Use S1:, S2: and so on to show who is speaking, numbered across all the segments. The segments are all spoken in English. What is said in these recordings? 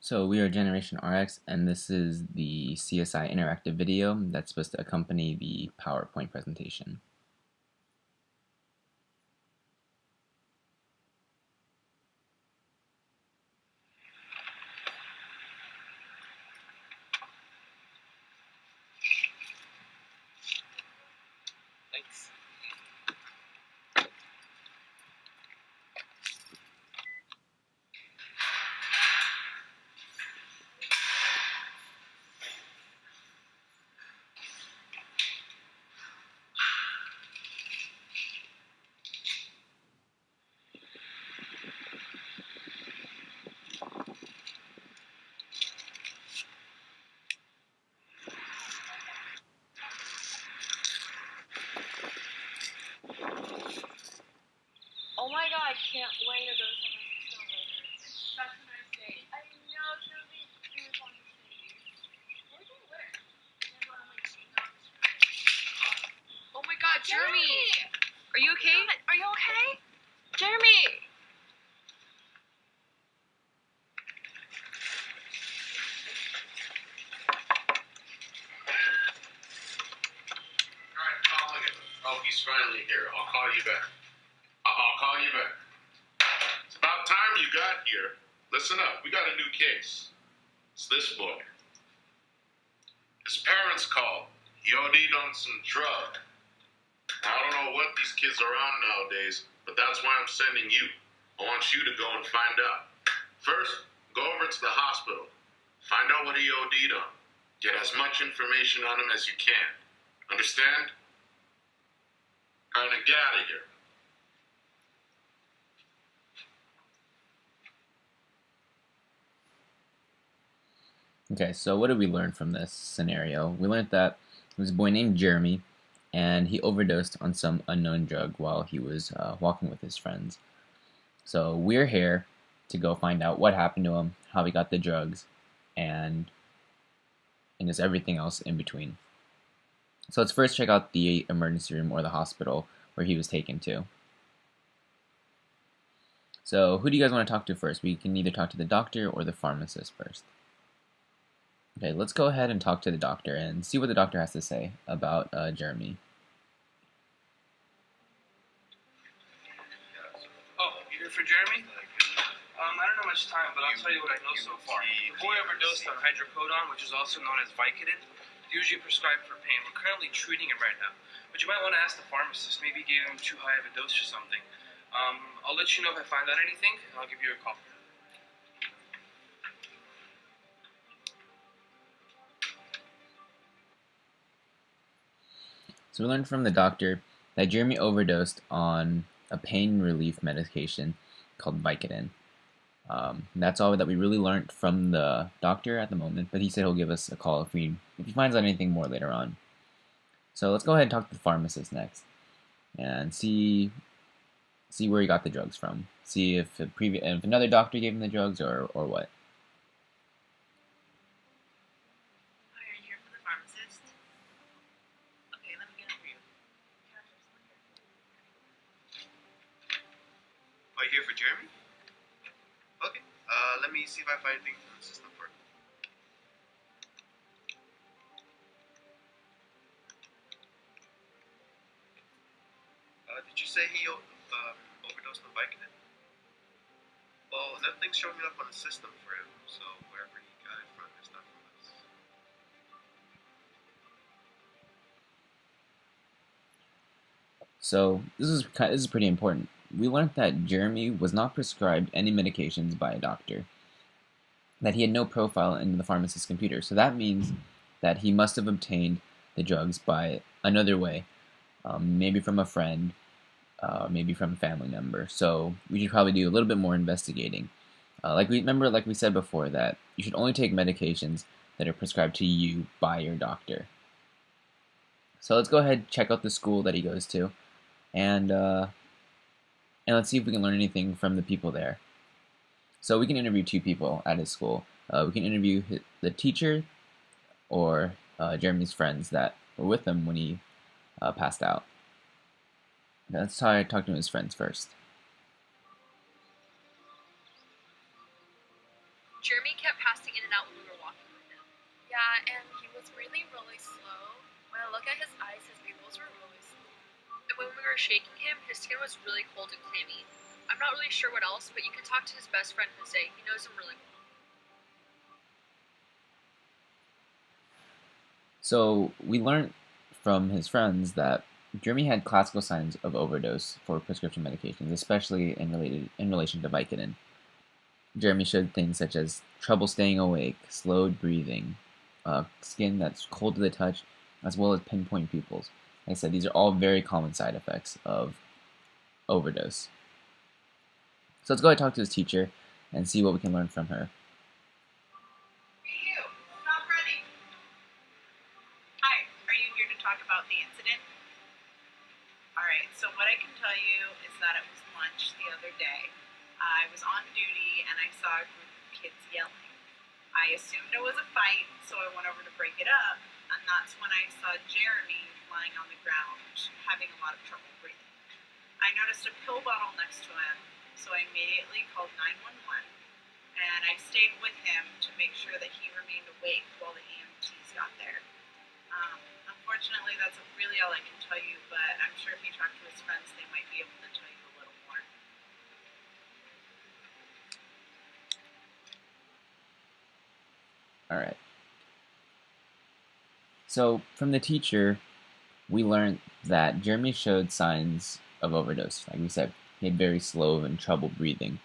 S1: So we are Generation RX, and this is the CSI interactive video that's supposed to accompany the PowerPoint presentation.
S2: Thanks.
S3: Oh my god, I can't wait to go to my sister later. It's such a nice day. I know it's gonna be beautiful in the city. What are we gonna wear? We're gonna go on like Oh my god, Jeremy! Are you okay? Are you okay? Jeremy!
S4: Alright, calling him. Oh, he's finally here. I'll call you back. I'll call you back. It's about time you got here. Listen up, we got a new case. It's this boy. His parents called. He OD'd on some drug. I don't know what these kids are on nowadays, but that's why I'm sending you. I want you to go and find out. First, go over to the hospital. Find out what he OD'd on. Get as much information on him as you can. Understand? Alright, now get out of here.
S1: Okay, so what did we learn from this scenario? We learned that there was a boy named Jeremy, and he overdosed on some unknown drug while he was walking with his friends. So we're here to go find out what happened to him, how he got the drugs, and just everything else in between. So let's first check out the emergency room or the hospital where he was taken to. So who do you guys want to talk to first? We can either talk to the doctor or the pharmacist first. Okay, let's go ahead and talk to the doctor and see what the doctor has to say about Jeremy.
S2: Oh, you here for Jeremy? I don't know much time, but I'll tell you what I know so far. The boy overdosed on hydrocodone, which is also known as Vicodin. It's usually prescribed for pain. We're currently treating him right now. But you might want to ask the pharmacist. Maybe he gave him too high of a dose or something. I'll let you know if I find out anything, and I'll give you a call.
S1: So we learned from the doctor that Jeremy overdosed on a pain relief medication called Vicodin. That's all that we really learned from the doctor at the moment, but he said he'll give us a call if he finds out anything more later on. So let's go ahead and talk to the pharmacist next and see where he got the drugs from. See if another doctor gave him the drugs or what.
S3: Hi, are you here for the pharmacist? Okay, let me get it for you.
S5: Are you here for Jeremy? Okay. Let me see if I find anything from the system for him. Did you say he overdosed on Vicodin? Well, nothing's showing up on the system for him, so wherever he got it from is not from us.
S1: So this is pretty important. We learned that Jeremy was not prescribed any medications by a doctor, that he had no profile in the pharmacist's computer. So that means that he must have obtained the drugs by another way, maybe from a friend, maybe from a family member. So we should probably do a little bit more investigating. Like we said before, that you should only take medications that are prescribed to you by your doctor. So let's go ahead and check out the school that he goes to, and let's see if we can learn anything from the people there. So we can interview two people at his school. We can interview the teacher or Jeremy's friends that were with him when he passed out. Let's talk to his friends first.
S6: Jeremy kept passing in and out when we were walking with him.
S3: Yeah, and he was really, really slow. When I look at his eyes, his pupils were really slow.
S6: And when we were shaking him, his skin was really cold and clammy. I'm not really sure what else, but you can talk to his best friend Jose. He knows him really well.
S1: So we learned from his friends that Jeremy had classical signs of overdose for prescription medications, especially in relation to Vicodin. Jeremy showed things such as trouble staying awake, slowed breathing, skin that's cold to the touch, as well as pinpoint pupils. Like I said, these are all very common side effects of overdose. So let's go ahead and talk to his teacher and see what we can learn from her.
S7: Hey you, stop running. Hi, are you here to talk about the incident? Alright, so what I can tell you is that it was lunch the other day. I was on duty and I saw a group of kids yelling. I assumed it was a fight, so I went over to break it up, and that's when I saw Jeremy lying on the ground, having a lot of trouble breathing. I noticed a pill bottle next to him, so I immediately called 911, and I stayed with him to make sure that he remained awake while the EMTs got there. Unfortunately, that's really all I can tell you, but I'm sure if you talk to his friends, they might be able to tell you a little more.
S1: Alright. So from the teacher, we learned that Jeremy showed signs of overdose. Like we said, he had very slow and trouble breathing.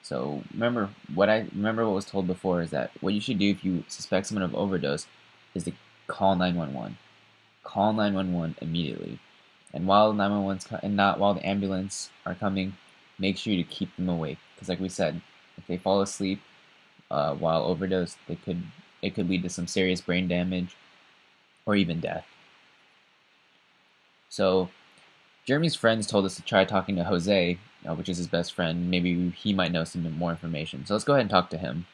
S1: So remember what was told before is that what you should do if you suspect someone of overdose is to call 911. Call 911 immediately. And while 911's and not while the ambulance are coming, make sure to keep them awake. Because like we said, if they fall asleep while overdosed, it could lead to some serious brain damage or even death. So Jeremy's friends told us to try talking to Jose, which is his best friend. Maybe he might know some more information. So let's go ahead and talk to him.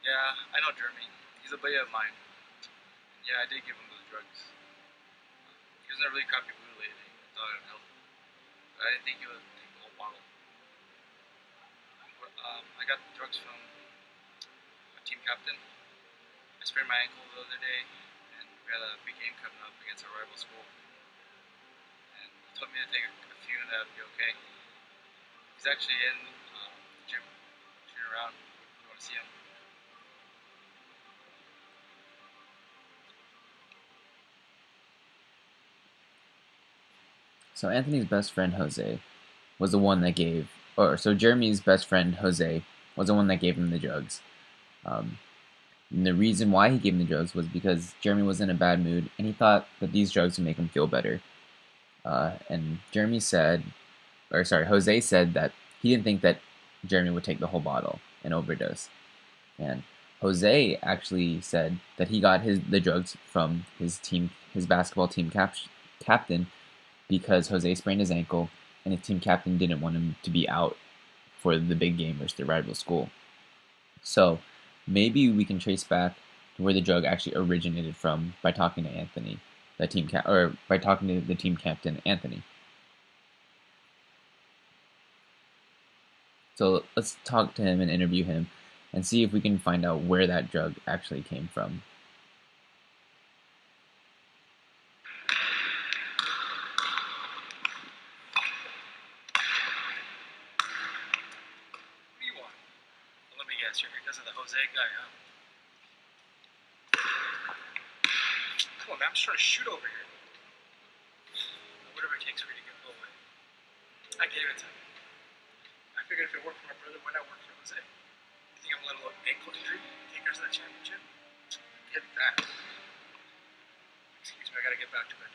S8: Yeah, I know Jeremy. He's a buddy of mine. Yeah, I did give him those drugs. He was in a really crappy mood lately. I thought it would help. But I didn't think he would take the whole bottle. I got the drugs from a team captain. I sprained my ankle the other day, and we had a big game coming up against our rival school. And he told me to take a few and that would be okay. He's actually in the gym, shooting around. You want to see him?
S1: So Anthony's best friend Jose was the one that gave, or so Jeremy's best friend Jose was the one that gave him the drugs. And the reason why he gave him the drugs was because Jeremy was in a bad mood and he thought that these drugs would make him feel better. And Jose said that he didn't think that Jeremy would take the whole bottle and overdose. And Jose actually said that he got the drugs from his basketball team captain, because Jose sprained his ankle and the team captain didn't want him to be out for the big game versus the rival school. So maybe we can trace back to where the drug actually originated from by talking to Anthony, by talking to the team captain Anthony. So let's talk to him and interview him and see if we can find out where that drug actually came from.
S8: You're because of the Jose guy, huh? Come on, man, I'm just trying to shoot over here. Whatever it takes for you to get away. I gave it to him. I figured if it worked for my brother, why not work for Jose? You think I'm gonna let a little ankle injury take us to that championship? Get that. Excuse me, I gotta get back to bed.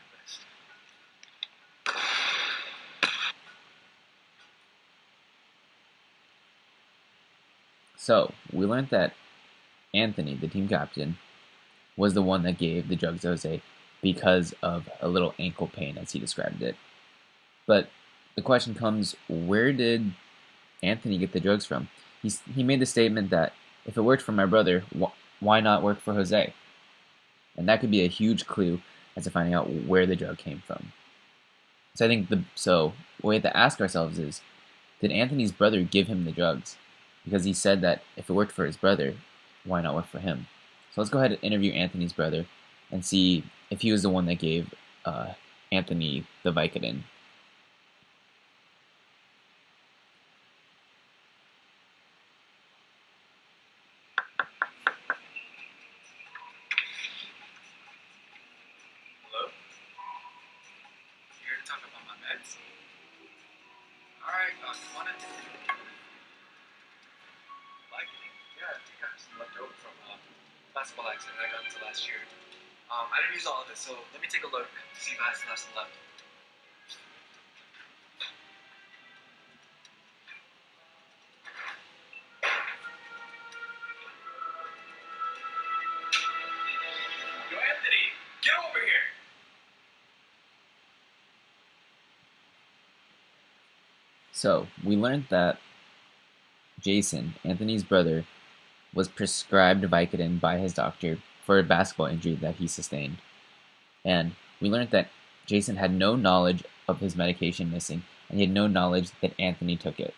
S1: So we learned that Anthony, the team captain, was the one that gave the drugs to Jose because of a little ankle pain, as he described it. But the question comes, where did Anthony get the drugs from? He made the statement that if it worked for my brother, why not work for Jose? And that could be a huge clue as to finding out where the drug came from. So I think what we have to ask ourselves is, did Anthony's brother give him the drugs? Because he said that if it worked for his brother, why not work for him? So let's go ahead and interview Anthony's brother and see if he was the one that gave Anthony the Vicodin.
S8: Hello? You here to talk about my meds? Alright, come on in. Vicodin? Yeah, I think I have some left over from basketball accident I got into last year. I didn't use all of it, so let me take a look to see if I still have some left. Yo, Anthony, get over here!
S1: So we learned that Jason, Anthony's brother, was prescribed Vicodin by his doctor for a basketball injury that he sustained. And we learned that Jason had no knowledge of his medication missing, and he had no knowledge that Anthony took it.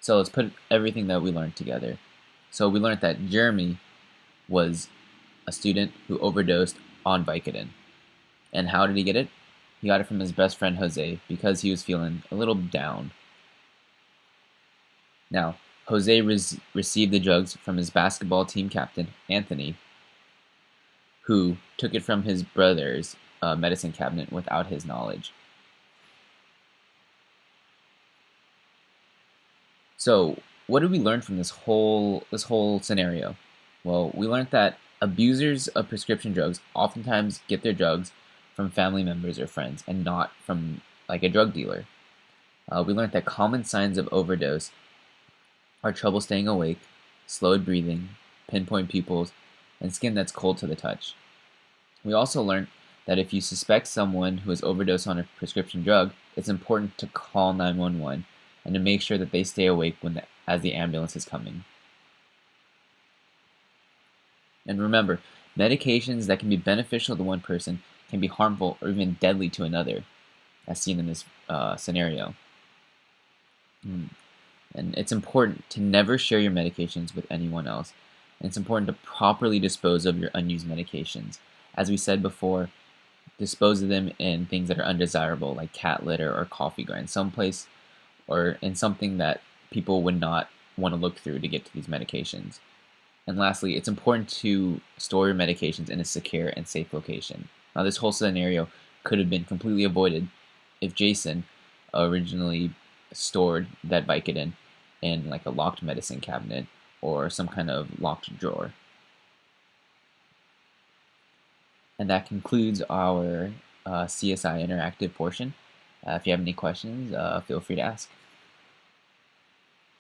S1: So let's put everything that we learned together. So we learned that Jeremy was a student who overdosed on Vicodin. And how did he get it? He got it from his best friend Jose because he was feeling a little down. Now, Jose received the drugs from his basketball team captain, Anthony, who took it from his brother's medicine cabinet without his knowledge. So, what did we learn from this whole scenario? Well, we learned that abusers of prescription drugs oftentimes get their drugs from family members or friends and not from like a drug dealer. We learned that common signs of overdose are trouble staying awake, slowed breathing, pinpoint pupils, and skin that's cold to the touch. We also learned that if you suspect someone who has overdosed on a prescription drug, it's important to call 911 and to make sure that they stay awake as the ambulance is coming. And remember, medications that can be beneficial to one person can be harmful or even deadly to another, as seen in this scenario. And it's important to never share your medications with anyone else. And it's important to properly dispose of your unused medications. As we said before, dispose of them in things that are undesirable, like cat litter or coffee grinds, someplace or in something that people would not want to look through to get to these medications. And lastly, it's important to store your medications in a secure and safe location. Now, this whole scenario could have been completely avoided if Jason originally stored that Vicodin in like a locked medicine cabinet or some kind of locked drawer. And that concludes our CSI interactive portion. If you have any questions, feel free to ask.